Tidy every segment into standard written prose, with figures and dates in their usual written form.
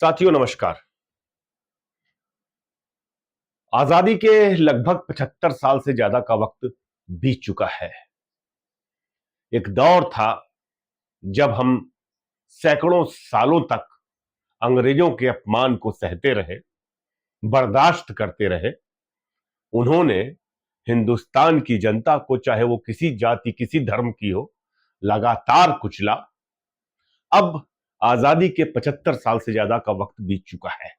साथियों नमस्कार। आजादी के लगभग 75 साल से ज्यादा का वक्त बीत चुका है। एक दौर था जब हम सैकड़ों सालों तक अंग्रेजों के अपमान को सहते रहे, बर्दाश्त करते रहे। उन्होंने हिंदुस्तान की जनता को, चाहे वो किसी जाति किसी धर्म की हो, लगातार कुचला। अब आजादी के 75 साल से ज्यादा का वक्त बीत चुका है।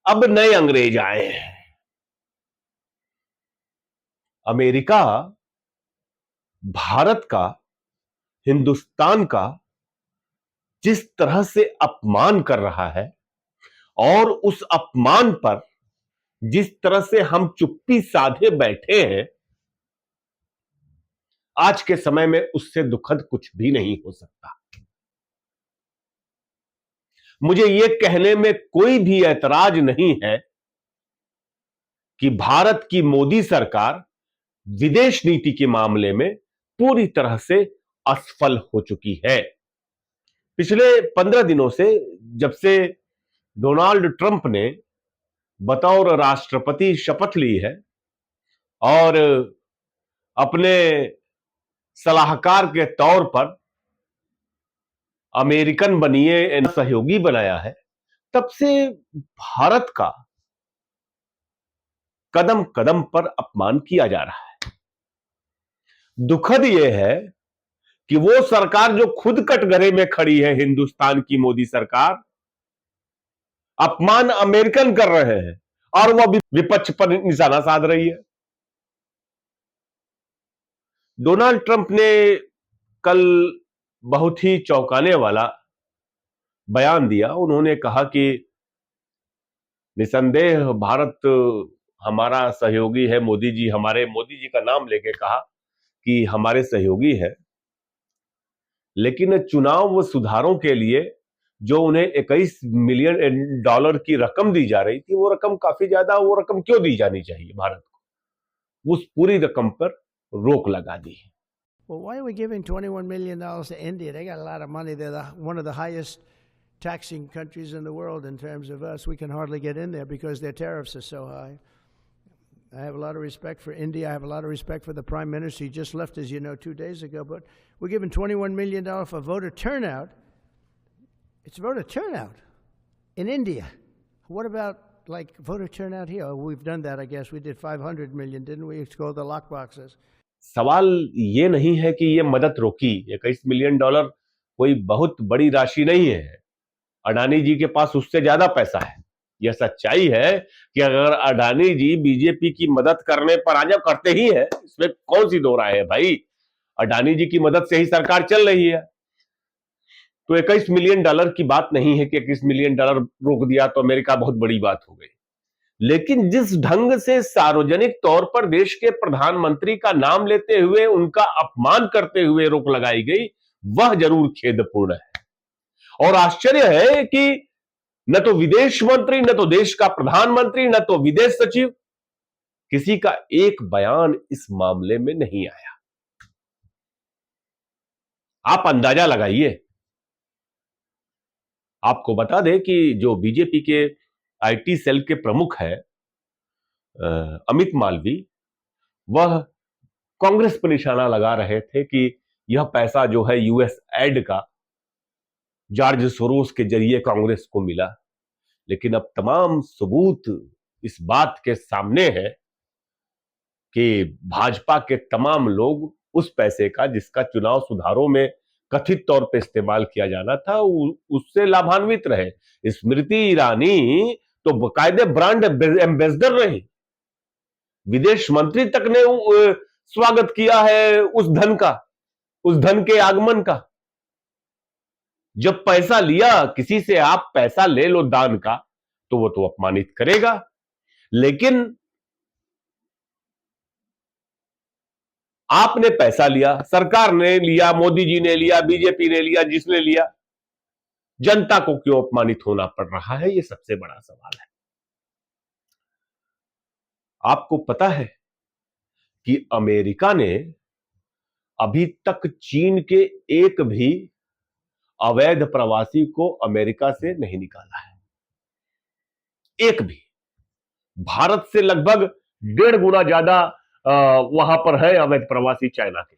अब नए अंग्रेज आए हैं। अमेरिका भारत का, हिंदुस्तान का जिस तरह से अपमान कर रहा है और उस अपमान पर जिस तरह से हम चुप्पी साधे बैठे हैं, आज के समय में उससे दुखद कुछ भी नहीं हो सकता। मुझे यह कहने में कोई भी ऐतराज नहीं है कि भारत की मोदी सरकार विदेश नीति के मामले में पूरी तरह से असफल हो चुकी है। पिछले 15 दिनों से, जब से डोनाल्ड ट्रंप ने बतौर राष्ट्रपति शपथ ली है और अपने सलाहकार के तौर पर अमेरिकन बनिए सहयोगी बनाया है, तब से भारत का कदम कदम पर अपमान किया जा रहा है। दुखद यह है कि वो सरकार जो खुद कटघरे में खड़ी है, हिंदुस्तान की मोदी सरकार, अपमान अमेरिकन कर रहे हैं और वह विपक्ष पर निशाना साध रही है। डोनाल्ड ट्रंप ने कल बहुत ही चौंकाने वाला बयान दिया। उन्होंने कहा कि निसंदेह भारत हमारा सहयोगी है। मोदी जी का नाम लेके कहा कि हमारे सहयोगी है, लेकिन चुनाव सुधारों के लिए जो उन्हें 21 मिलियन डॉलर की रकम दी जा रही थी, वो रकम काफी ज्यादा, वो रकम क्यों दी जानी चाहिए भारत को? उस पूरी रकम पर रोक लगा दी है। Well, why are we giving $21 million to India? They got a lot of money. They're one of the highest taxing countries in the world in terms of us. We can hardly get in there because their tariffs are so high. I have a lot of respect for India. I have a lot of respect for the Prime Minister. He just left, as you know, 2 days ago. But we're giving $21 million for voter turnout. It's voter turnout in India. What about like voter turnout here? We've done that, I guess. We did 500 million, didn't we? It's called the lock boxes. सवाल ये नहीं है कि ये मदद रोकी। 21 million dollar कोई बहुत बड़ी राशि नहीं है। अडानी जी के पास उससे ज्यादा पैसा है। यह सच्चाई है कि अगर अडानी जी बीजेपी की मदद करने पर आ जाओ, करते ही है, इसमें कौन सी दो राय है भाई। अडानी जी की मदद से ही सरकार चल रही है। तो 21 मिलियन डॉलर की बात नहीं है कि 21 मिलियन डॉलर रोक दिया तो अमेरिका बहुत बड़ी बात हो गई। लेकिन जिस ढंग से सार्वजनिक तौर पर देश के प्रधानमंत्री का नाम लेते हुए उनका अपमान करते हुए रोक लगाई गई, वह जरूर खेदपूर्ण है। और आश्चर्य है कि न तो विदेश मंत्री, न तो देश का प्रधानमंत्री, न तो विदेश सचिव, किसी का एक बयान इस मामले में नहीं आया। आप अंदाजा लगाइए। आपको बता दें कि जो बीजेपी के आईटी सेल के प्रमुख है अमित मालवी, वह कांग्रेस पर निशाना लगा रहे थे कि यह पैसा जो है यूएस एड का जॉर्ज सोरोस के जरिए कांग्रेस को मिला। लेकिन अब तमाम सबूत इस बात के सामने है कि भाजपा के तमाम लोग उस पैसे का, जिसका चुनाव सुधारों में कथित तौर पर इस्तेमाल किया जाना था, उससे लाभान्वित रहे। स्मृति ईरानी तो बाकायदे ब्रांड एम्बेसडर रही। विदेश मंत्री तक ने स्वागत किया है उस धन का, उस धन के आगमन का। जब पैसा लिया, किसी से आप पैसा ले लो दान का, तो वो तो अपमानित करेगा। लेकिन आपने पैसा लिया, सरकार ने लिया, मोदी जी ने लिया, बीजेपी ने लिया, जिसने लिया, जनता को क्यों अपमानित होना पड़ रहा है? यह सबसे बड़ा सवाल है। आपको पता है कि अमेरिका ने अभी तक चीन के एक भी अवैध प्रवासी को अमेरिका से नहीं निकाला है, एक भी। भारत से लगभग 1.5 गुना ज्यादा वहां पर है अवैध प्रवासी चाइना के।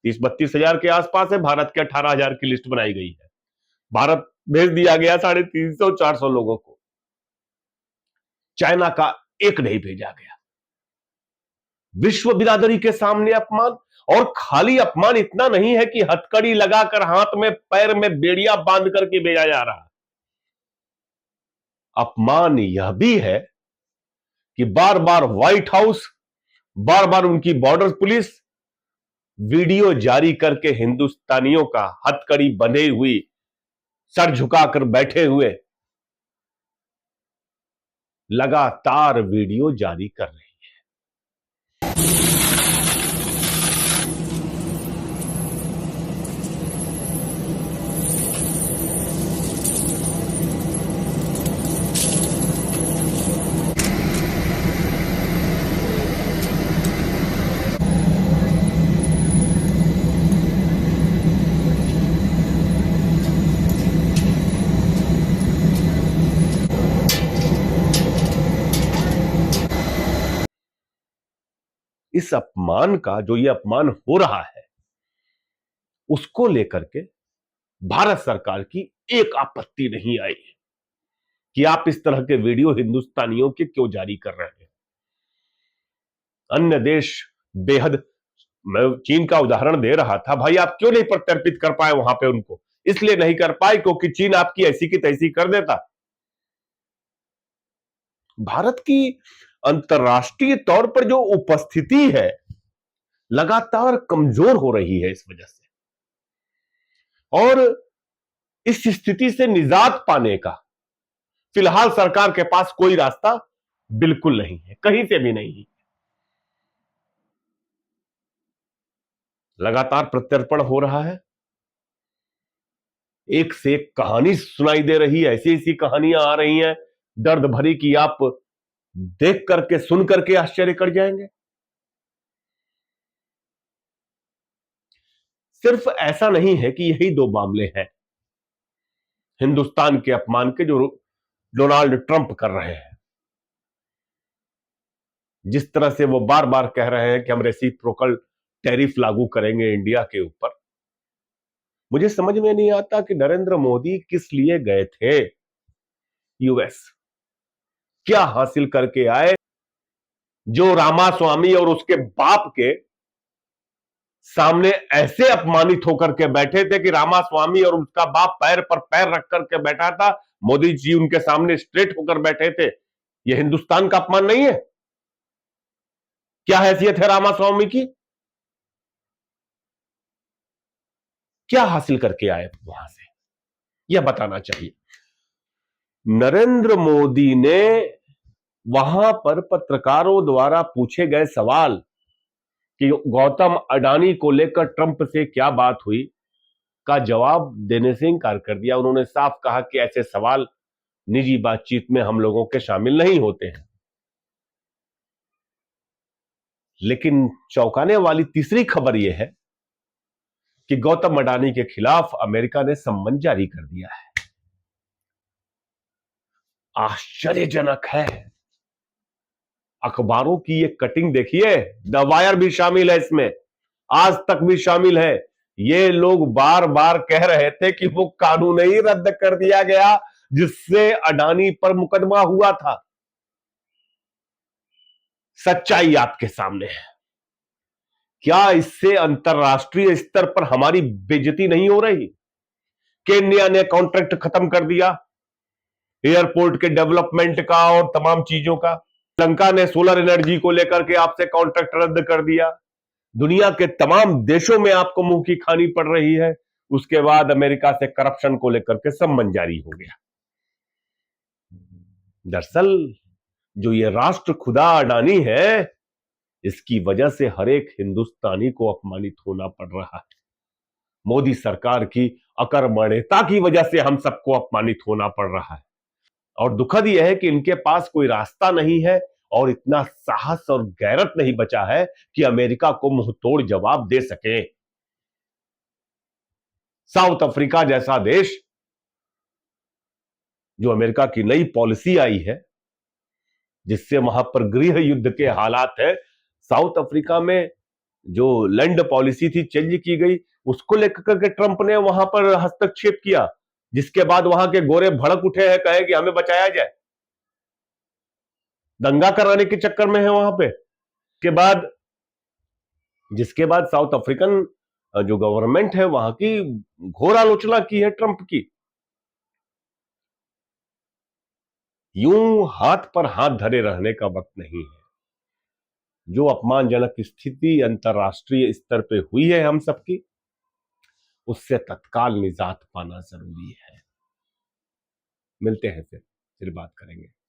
30-32 हजार के आसपास है, भारत के 18,000 की लिस्ट बनाई गई है। भारत भेज दिया गया 350-400 लोगों को, चाइना का एक नहीं भेजा गया। विश्व बिरादरी के सामने अपमान, और खाली अपमान इतना नहीं है कि हथकड़ी लगाकर हाथ में पैर में बेड़ियां बांध करके भेजा जा रहा है। अपमान यह भी है कि बार बार व्हाइट हाउस, बार बार उनकी बॉर्डर पुलिस वीडियो जारी करके हिंदुस्तानियों का हथकड़ी बंधे हुई, सर झुकाकर बैठे हुए लगातार वीडियो जारी कर रही है। इस अपमान का, जो ये अपमान हो रहा है, उसको लेकर के भारत सरकार की एक आपत्ति नहीं आई कि आप इस तरह के वीडियो हिंदुस्तानियों के क्यों जारी कर रहे हैं। अन्य देश बेहद, मैं चीन का उदाहरण दे रहा था, भाई आप क्यों नहीं प्रत्यर्पित कर पाए वहां पे उनको? इसलिए नहीं कर पाए क्योंकि चीन आपकी ऐसी की तैसी कर देता। भारत की अंतर्राष्ट्रीय तौर पर जो उपस्थिति है लगातार कमजोर हो रही है इस वजह से, और इस स्थिति से निजात पाने का फिलहाल सरकार के पास कोई रास्ता बिल्कुल नहीं है, कहीं से भी नहीं है। लगातार प्रत्यर्पण हो रहा है, एक से एक कहानी सुनाई दे रही है, ऐसी ऐसी कहानियां आ रही हैं दर्द भरी कि आप देख करके सुन करके आश्चर्य कर जाएंगे। सिर्फ ऐसा नहीं है कि यही 2 मामले हैं हिंदुस्तान के अपमान के जो डोनाल्ड ट्रंप कर रहे हैं। जिस तरह से वो बार बार कह रहे हैं कि हम रेसिप्रोकल टैरिफ लागू करेंगे इंडिया के ऊपर, मुझे समझ में नहीं आता कि नरेंद्र मोदी किस लिए गए थे यूएस, क्या हासिल करके आए जो रामास्वामी और उसके बाप के सामने ऐसे अपमानित होकर के बैठे थे कि रामास्वामी और उसका बाप पैर पर पैर रख करके बैठा था, मोदी जी उनके सामने स्ट्रेट होकर बैठे थे। यह हिंदुस्तान का अपमान नहीं है? क्या हैसियत है रामास्वामी की? क्या हासिल करके आए वहां से, यह बताना चाहिए। नरेंद्र मोदी ने वहां पर पत्रकारों द्वारा पूछे गए सवाल कि गौतम अडानी को लेकर ट्रंप से क्या बात हुई, का जवाब देने से इंकार कर दिया। उन्होंने साफ कहा कि ऐसे सवाल निजी बातचीत में हम लोगों के शामिल नहीं होते हैं। लेकिन चौंकाने वाली तीसरी खबर यह है कि गौतम अडानी के खिलाफ अमेरिका ने सम्मन जारी कर दिया है। आश्चर्यजनक है। अखबारों की ये कटिंग देखिए, द वायर भी शामिल है इसमें, आज तक भी शामिल है। ये लोग बार बार कह रहे थे कि वो कानून ही रद्द कर दिया गया जिससे अडानी पर मुकदमा हुआ था। सच्चाई आपके सामने है। क्या इससे अंतरराष्ट्रीय स्तर पर हमारी बेइज्जती नहीं हो रही? केन्या ने कॉन्ट्रैक्ट खत्म कर दिया एयरपोर्ट के डेवलपमेंट का और तमाम चीजों का। श्रीलंका ने सोलर एनर्जी को लेकर के आपसे कॉन्ट्रैक्ट रद्द कर दिया। दुनिया के तमाम देशों में आपको मुंह की खानी पड़ रही है। उसके बाद अमेरिका से करप्शन को लेकर के सम्मन जारी हो गया। दरअसल जो ये राष्ट्र खुदा अडानी है, इसकी वजह से हर एक हिंदुस्तानी को अपमानित होना पड़ रहा है। मोदी सरकार की अकर्मण्यता की वजह से हम सबको अपमानित होना पड़ रहा है। और दुखद यह है कि इनके पास कोई रास्ता नहीं है और इतना साहस और गैरत नहीं बचा है कि अमेरिका को मुंहतोड़ जवाब दे सके। साउथ अफ्रीका जैसा देश, जो अमेरिका की नई पॉलिसी आई है जिससे वहां पर गृह युद्ध के हालात है, साउथ अफ्रीका में जो लैंड पॉलिसी थी चेंज की गई, उसको लेकर के ट्रंप ने वहां पर हस्तक्षेप किया, जिसके बाद वहां के गोरे भड़क उठे हैं, कहे कि हमें बचाया जाए, दंगा कराने के चक्कर में है वहां पे। के बाद जिसके बाद साउथ अफ्रीकन जो गवर्नमेंट है वहां की घोर आलोचना की है ट्रंप की। यूं हाथ पर हाथ धरे रहने का वक्त नहीं है। जो अपमानजनक स्थिति अंतरराष्ट्रीय स्तर पे हुई है हम सबकी, उससे तत्काल निजात पाना जरूरी है। मिलते हैं फिर बात करेंगे।